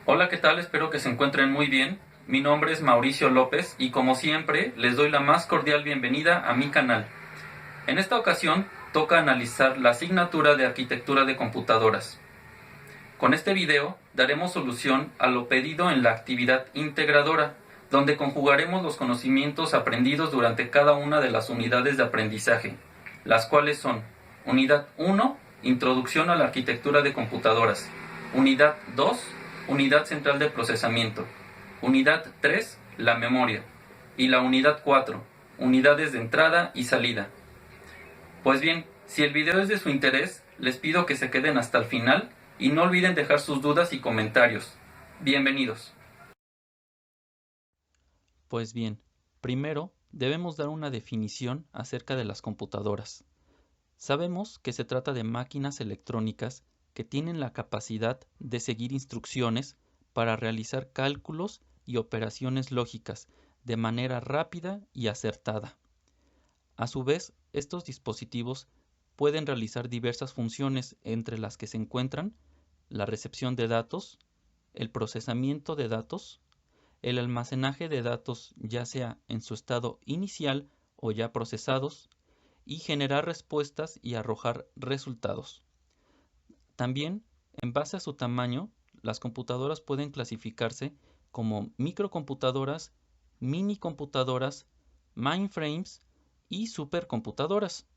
Hola, ¿qué tal? Espero que se encuentren muy bien. Mi nombre es Mauricio López y como siempre les doy la más cordial bienvenida a mi canal. En esta ocasión toca analizar la asignatura de Arquitectura de Computadoras. Con este video daremos solución a lo pedido en la actividad integradora, donde conjugaremos los conocimientos aprendidos durante cada una de las unidades de aprendizaje, las cuales son Unidad 1, Introducción a la Arquitectura de Computadoras; Unidad 2, Unidad Central de Procesamiento; Unidad 3, la memoria; y la Unidad 4, Unidades de entrada y salida. Pues bien, si el video es de su interés, les pido que se queden hasta el final y no olviden dejar sus dudas y comentarios. Bienvenidos. Pues bien, primero debemos dar una definición acerca de las computadoras. Sabemos que se trata de máquinas electrónicas que tienen la capacidad de seguir instrucciones para realizar cálculos y operaciones lógicas de manera rápida y acertada. A su vez, estos dispositivos pueden realizar diversas funciones entre las que se encuentran la recepción de datos, el procesamiento de datos, el almacenaje de datos ya sea en su estado inicial o ya procesados, y generar respuestas y arrojar resultados. También, en base a su tamaño, las computadoras pueden clasificarse como microcomputadoras, minicomputadoras, mainframes y supercomputadoras.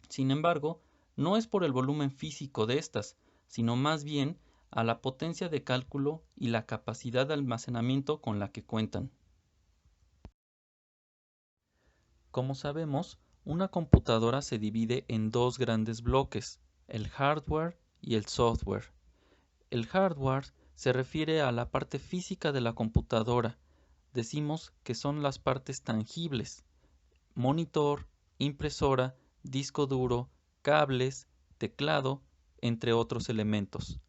Sin embargo, no es por el volumen físico de estas, sino más bien a la potencia de cálculo y la capacidad de almacenamiento con la que cuentan. Como sabemos, una computadora se divide en dos grandes bloques, el hardware y el software. El hardware se refiere a la parte física de la computadora. Decimos que son las partes tangibles: monitor, impresora, disco duro, cables, teclado, entre otros elementos.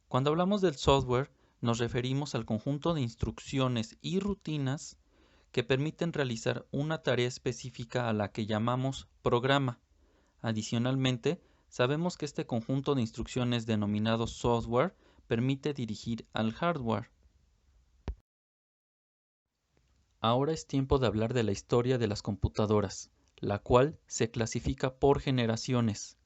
Cuando hablamos del software, nos referimos al conjunto de instrucciones y rutinas que permiten realizar una tarea específica a la que llamamos programa. Adicionalmente, sabemos que este conjunto de instrucciones denominado software permite dirigir al hardware. Ahora es tiempo de hablar de la historia de las computadoras, la cual se clasifica por generaciones.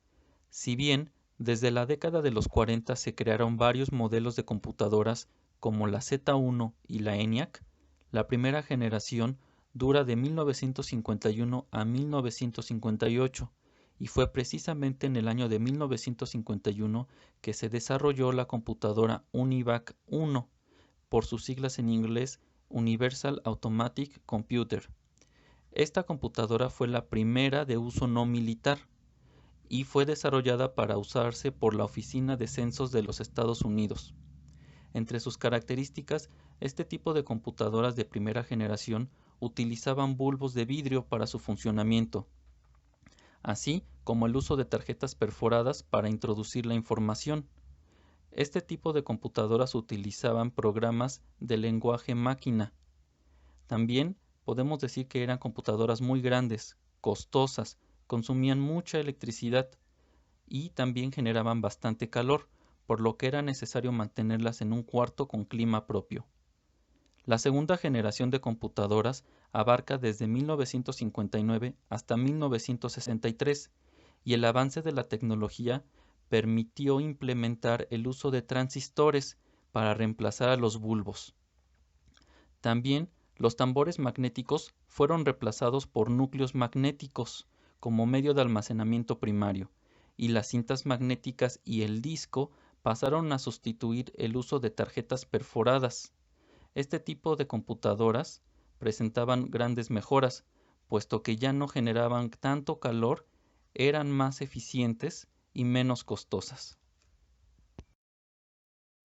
Si bien desde la década de los 40 se crearon varios modelos de computadoras como la Z1 y la ENIAC, la primera generación dura de 1951 a 1958 y fue precisamente en el año de 1951 que se desarrolló la computadora UNIVAC 1, por sus siglas en inglés Universal Automatic Computer. Esta computadora fue la primera de uso no militar y fue desarrollada para usarse por la Oficina de Censos de los Estados Unidos. Entre sus características, este tipo de computadoras de primera generación utilizaban bulbos de vidrio para su funcionamiento, así como el uso de tarjetas perforadas para introducir la información. Este tipo de computadoras utilizaban programas de lenguaje máquina. También podemos decir que eran computadoras muy grandes, costosas, consumían mucha electricidad y también generaban bastante calor, por lo que era necesario mantenerlas en un cuarto con clima propio. La segunda generación de computadoras abarca desde 1959 hasta 1963 y el avance de la tecnología permitió implementar el uso de transistores para reemplazar a los bulbos. También los tambores magnéticos fueron reemplazados por núcleos magnéticos como medio de almacenamiento primario, y las cintas magnéticas y el disco pasaron a sustituir el uso de tarjetas perforadas. Este tipo de computadoras presentaban grandes mejoras, puesto que ya no generaban tanto calor, eran más eficientes y menos costosas.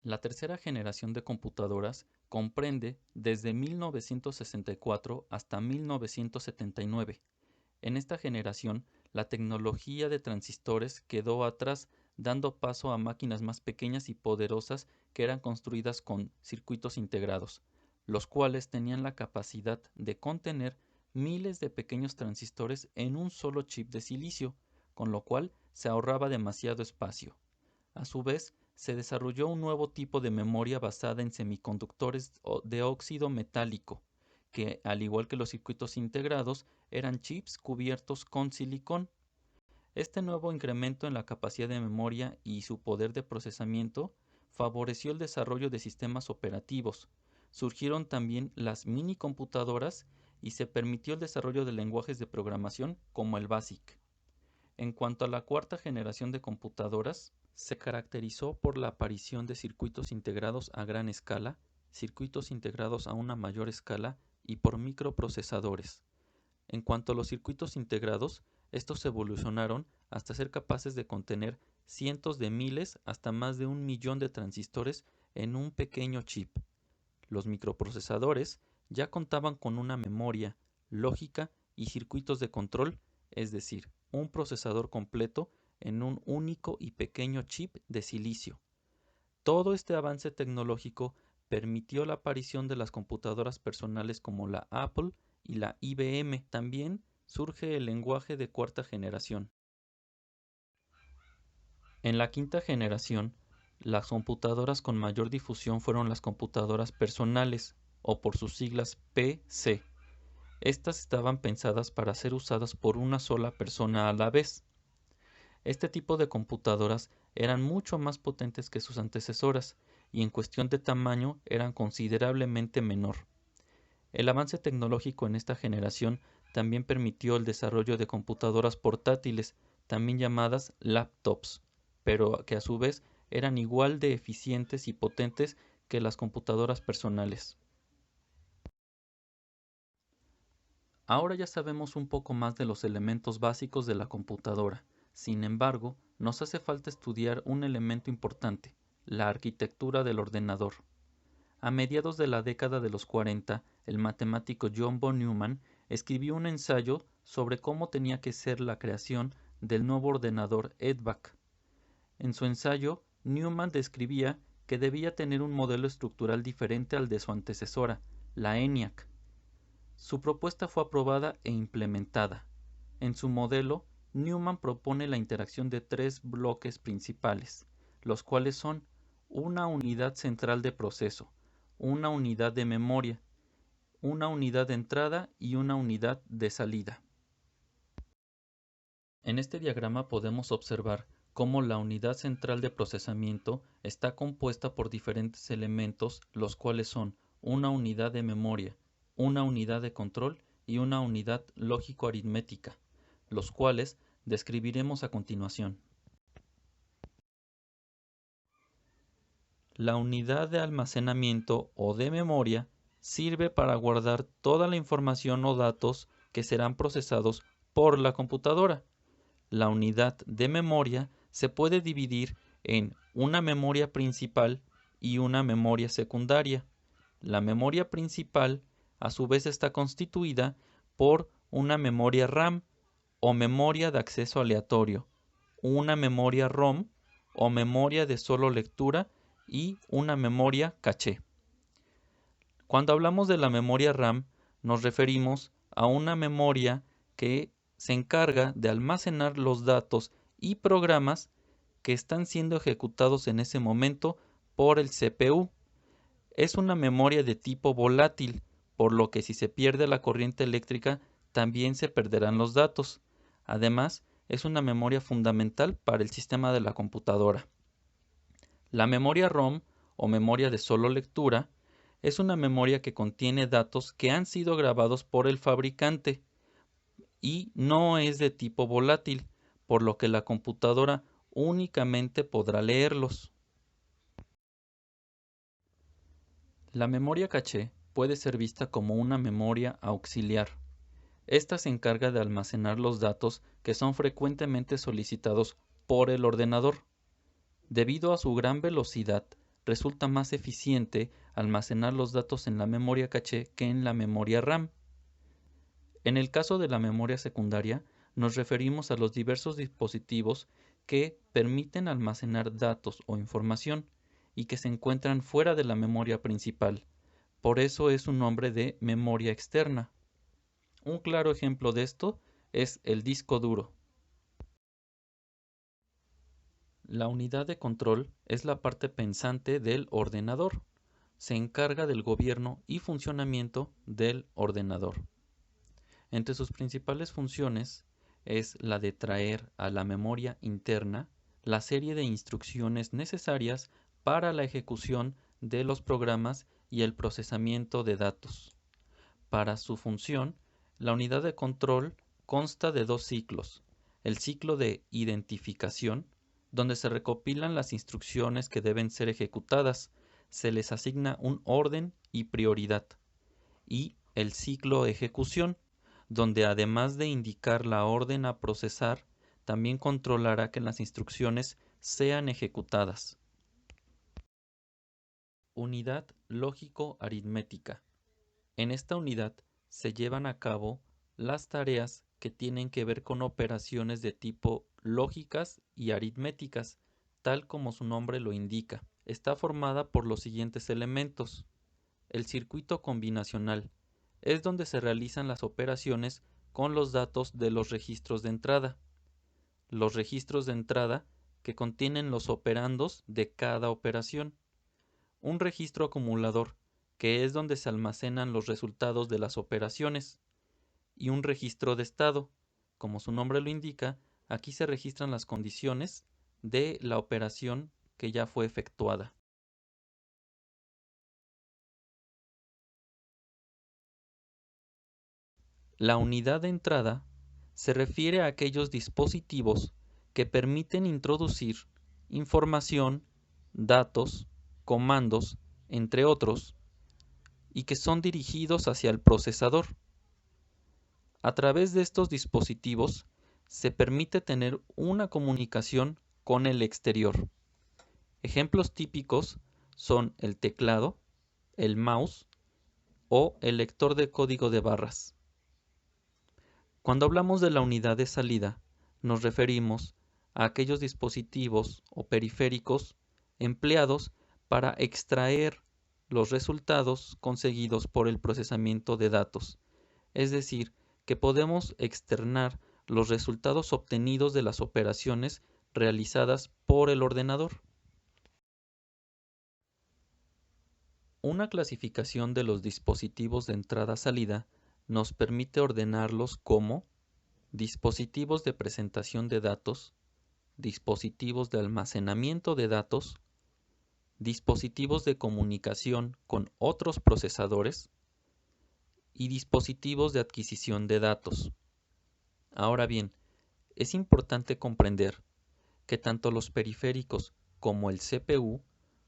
La tercera generación de computadoras comprende desde 1964 hasta 1979. En esta generación, la tecnología de transistores quedó atrás, dando paso a máquinas más pequeñas y poderosas que eran construidas con circuitos integrados, los cuales tenían la capacidad de contener miles de pequeños transistores en un solo chip de silicio, con lo cual se ahorraba demasiado espacio. A su vez, se desarrolló un nuevo tipo de memoria basada en semiconductores de óxido metálico, que, al igual que los circuitos integrados, eran chips cubiertos con silicón. Este nuevo incremento en la capacidad de memoria y su poder de procesamiento favoreció el desarrollo de sistemas operativos. Surgieron también las minicomputadoras y se permitió el desarrollo de lenguajes de programación como el BASIC. En cuanto a la cuarta generación de computadoras, se caracterizó por la aparición de circuitos integrados a gran escala, circuitos integrados a una mayor escala y por microprocesadores. En cuanto a los circuitos integrados, estos evolucionaron hasta ser capaces de contener cientos de miles hasta más de 1 millón de transistores en un pequeño chip. Los microprocesadores ya contaban con una memoria, lógica y circuitos de control, es decir, un procesador completo en un único y pequeño chip de silicio. Todo este avance tecnológico permitió la aparición de las computadoras personales como la Apple y la IBM. También surge el lenguaje de cuarta generación. En la quinta generación, las computadoras con mayor difusión fueron las computadoras personales, o por sus siglas PC. Estas estaban pensadas para ser usadas por una sola persona a la vez. Este tipo de computadoras eran mucho más potentes que sus antecesoras y en cuestión de tamaño eran considerablemente menor. El avance tecnológico en esta generación también permitió el desarrollo de computadoras portátiles, también llamadas laptops, pero que a su vez eran igual de eficientes y potentes que las computadoras personales. Ahora ya sabemos un poco más de los elementos básicos de la computadora. Sin embargo, nos hace falta estudiar un elemento importante, la arquitectura del ordenador. A mediados de la década de los 40, el matemático John von Neumann escribió un ensayo sobre cómo tenía que ser la creación del nuevo ordenador EDVAC. En su ensayo, Neumann describía que debía tener un modelo estructural diferente al de su antecesora, la ENIAC. Su propuesta fue aprobada e implementada. En su modelo, Neumann propone la interacción de 3 bloques principales, los cuales son una unidad central de proceso, una unidad de memoria, una unidad de entrada y una unidad de salida. En este diagrama podemos observar cómo la unidad central de procesamiento está compuesta por diferentes elementos, los cuales son una unidad de memoria, una unidad de control y una unidad lógico-aritmética, los cuales describiremos a continuación. La unidad de almacenamiento o de memoria sirve para guardar toda la información o datos que serán procesados por la computadora. La unidad de memoria se puede dividir en una memoria principal y una memoria secundaria. La memoria principal a su vez está constituida por una memoria RAM o memoria de acceso aleatorio, una memoria ROM o memoria de solo lectura y una memoria caché. Cuando hablamos de la memoria RAM, nos referimos a una memoria que se encarga de almacenar los datos y programas que están siendo ejecutados en ese momento por el CPU. Es una memoria de tipo volátil, por lo que si se pierde la corriente eléctrica, también se perderán los datos. Además, es una memoria fundamental para el sistema de la computadora. La memoria ROM, o memoria de solo lectura, es una memoria que contiene datos que han sido grabados por el fabricante y no es de tipo volátil, por lo que la computadora únicamente podrá leerlos. La memoria caché puede ser vista como una memoria auxiliar. Esta se encarga de almacenar los datos que son frecuentemente solicitados por el ordenador. Debido a su gran velocidad, resulta más eficiente almacenar los datos en la memoria caché que en la memoria RAM. En el caso de la memoria secundaria, nos referimos a los diversos dispositivos que permiten almacenar datos o información y que se encuentran fuera de la memoria principal. Por eso es un nombre de memoria externa. Un claro ejemplo de esto es el disco duro. La unidad de control es la parte pensante del ordenador. Se encarga del gobierno y funcionamiento del ordenador. Entre sus principales funciones es la de traer a la memoria interna la serie de instrucciones necesarias para la ejecución de los programas y el procesamiento de datos. Para su función, la unidad de control consta de dos ciclos: el ciclo de identificación, donde se recopilan las instrucciones que deben ser ejecutadas, se les asigna un orden y prioridad, y el ciclo de ejecución, donde además de indicar la orden a procesar, también controlará que las instrucciones sean ejecutadas. Unidad lógico-aritmética. En esta unidad se llevan a cabo las tareas que tienen que ver con operaciones de tipo lógicas y aritméticas, tal como su nombre lo indica. Está formada por los siguientes elementos. El circuito combinacional es donde se realizan las operaciones con los datos de los registros de entrada. Los registros de entrada que contienen los operandos de cada operación. Un registro acumulador, que es donde se almacenan los resultados de las operaciones. Y un registro de estado. Como su nombre lo indica, aquí se registran las condiciones de la operación que ya fue efectuada. La unidad de entrada se refiere a aquellos dispositivos que permiten introducir información, datos, comandos, entre otros, y que son dirigidos hacia el procesador. A través de estos dispositivos se permite tener una comunicación con el exterior. Ejemplos típicos son el teclado, el mouse o el lector de código de barras. Cuando hablamos de la unidad de salida, nos referimos a aquellos dispositivos o periféricos empleados para extraer los resultados conseguidos por el procesamiento de datos, es decir, que podemos externar los resultados obtenidos de las operaciones realizadas por el ordenador. Una clasificación de los dispositivos de entrada-salida nos permite ordenarlos como dispositivos de presentación de datos, dispositivos de almacenamiento de datos, dispositivos de comunicación con otros procesadores y dispositivos de adquisición de datos. Ahora bien, es importante comprender que tanto los periféricos como el CPU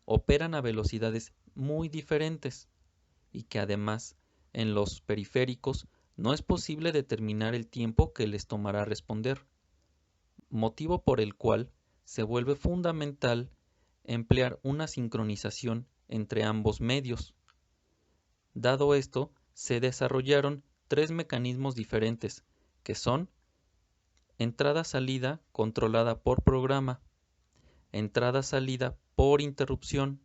operan a velocidades muy diferentes y que además en los periféricos no es posible determinar el tiempo que les tomará responder, motivo por el cual se vuelve fundamental emplear una sincronización entre ambos medios. Dado esto, se desarrollaron tres mecanismos diferentes, que son entrada-salida controlada por programa, entrada-salida por interrupción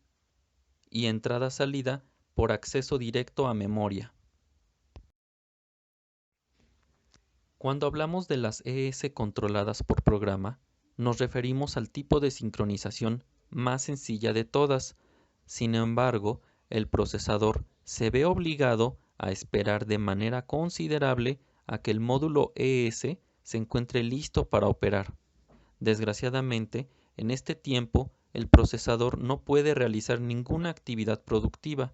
y entrada-salida por acceso directo a memoria. Cuando hablamos de las ES controladas por programa, nos referimos al tipo de sincronización más sencilla de todas. Sin embargo, el procesador se ve obligado a esperar de manera considerable a que el módulo ES se encuentre listo para operar. Desgraciadamente, en este tiempo, el procesador no puede realizar ninguna actividad productiva,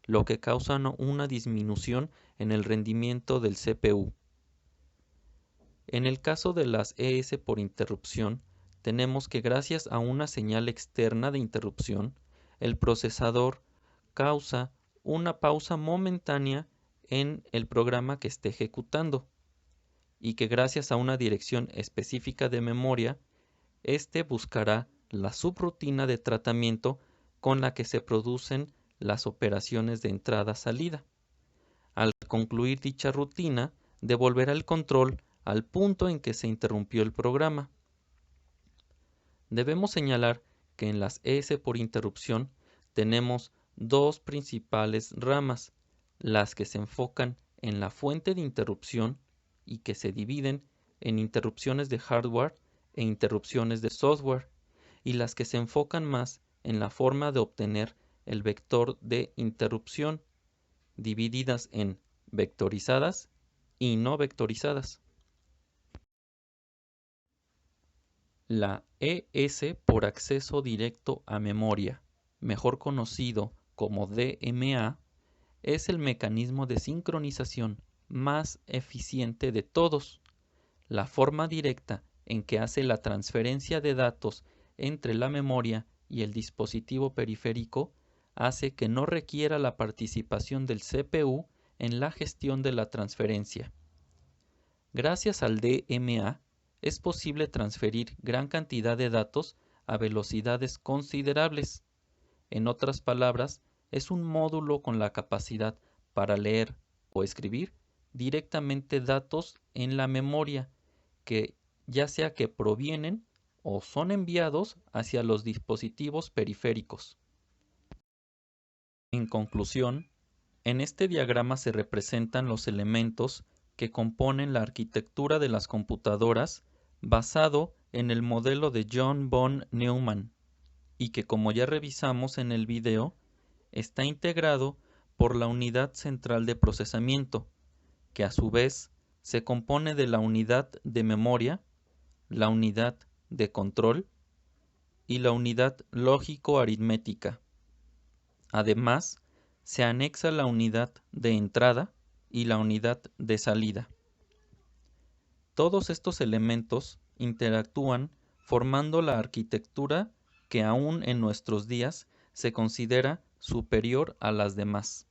lo que causa una disminución en el rendimiento del CPU. En el caso de las ES por interrupción, tenemos que gracias a una señal externa de interrupción, el procesador causa una pausa momentánea en el programa que esté ejecutando y que gracias a una dirección específica de memoria, éste buscará la subrutina de tratamiento con la que se producen las operaciones de entrada-salida. Al concluir dicha rutina, devolverá el control al punto en que se interrumpió el programa. Debemos señalar que en las ES por interrupción tenemos dos principales ramas, las que se enfocan en la fuente de interrupción y que se dividen en interrupciones de hardware e interrupciones de software, y las que se enfocan más en la forma de obtener el vector de interrupción, divididas en vectorizadas y no vectorizadas. La ES por acceso directo a memoria, mejor conocido como DMA, es el mecanismo de sincronización más eficiente de todos. La forma directa en que hace la transferencia de datos entre la memoria y el dispositivo periférico hace que no requiera la participación del CPU en la gestión de la transferencia. Gracias al DMA es posible transferir gran cantidad de datos a velocidades considerables. En otras palabras, es un módulo con la capacidad para leer o escribir directamente datos en la memoria, que ya sea que provienen o son enviados hacia los dispositivos periféricos. En conclusión, en este diagrama se representan los elementos que componen la arquitectura de las computadoras basado en el modelo de John von Neumann y que, como ya revisamos en el video, está integrado por la unidad central de procesamiento, que a su vez se compone de la unidad de memoria, la unidad de control y la unidad lógico-aritmética. Además, se anexa la unidad de entrada y la unidad de salida. Todos estos elementos interactúan formando la arquitectura que aún en nuestros días se considera superior a las demás.